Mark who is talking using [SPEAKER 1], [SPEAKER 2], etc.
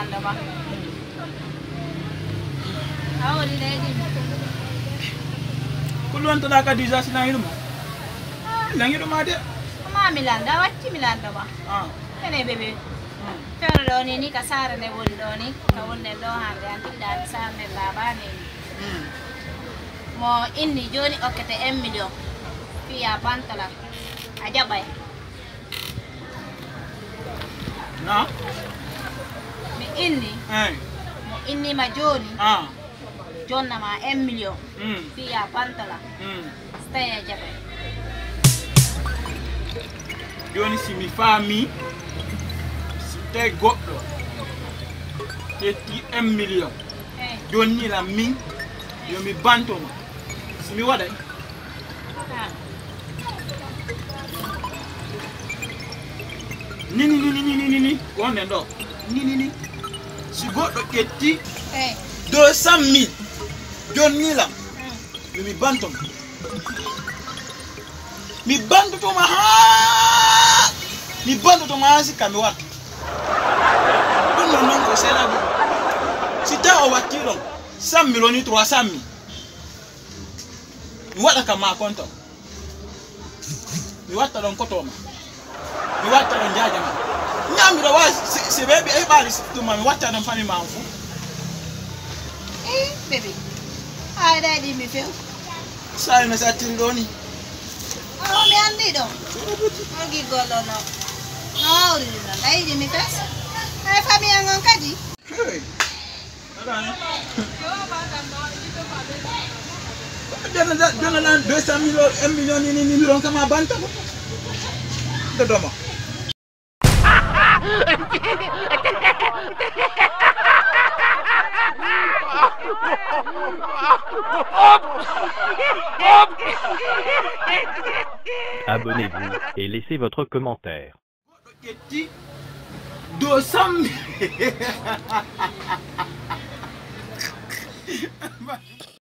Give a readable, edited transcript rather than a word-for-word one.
[SPEAKER 1] Milando ba? Ako din na yun.
[SPEAKER 2] Kuluan to na ka disa silang mo. Lang ito mga dia.
[SPEAKER 1] Kuma Milanda, wacce Milando ba? Kene bebe. Pero do ni kasara ne wol do ni ka wonne do hande anti dal sarne labane. Mo inni joni okkete 1 million. Fiya bantala. Aja bay.
[SPEAKER 2] Na?
[SPEAKER 1] Mi inni. Mo inni ma joni. Jonna ma 1 million. Fiya bantala. Stay aja bay.
[SPEAKER 2] Joni si mi fami. Si te goddo. Te ti 1 million. Joni la min. Yo mi banto ma. Si mi wada. Ni. Wonde ndo. Ni. Si goddo ketti 200.000. Joni la. Yo mi banto ma. Mi banto to ma ha. Mi banto to ma si kami wat. Non ko sera bu. Si ta o watiro 100 millions 300.000. Mi wada kama konto. Mi wata don koto ma. Mi wata don jaja ma. Nyami do wa se bebe e bali to ma mi wata don fami ma fu.
[SPEAKER 1] Baby. Ai dai mi feel.
[SPEAKER 2] Sai na sa tindoni.
[SPEAKER 1] Oh, mi andi dong. Lagi golono. Oh, udah dai di mitas. Fami yang ngangkaji.
[SPEAKER 2] Hey. Jangan 200 million 1 million ini orang kama banta ko. Dodoma.
[SPEAKER 3] Abonnez-vous et laissez votre commentaire.
[SPEAKER 2] 200 000.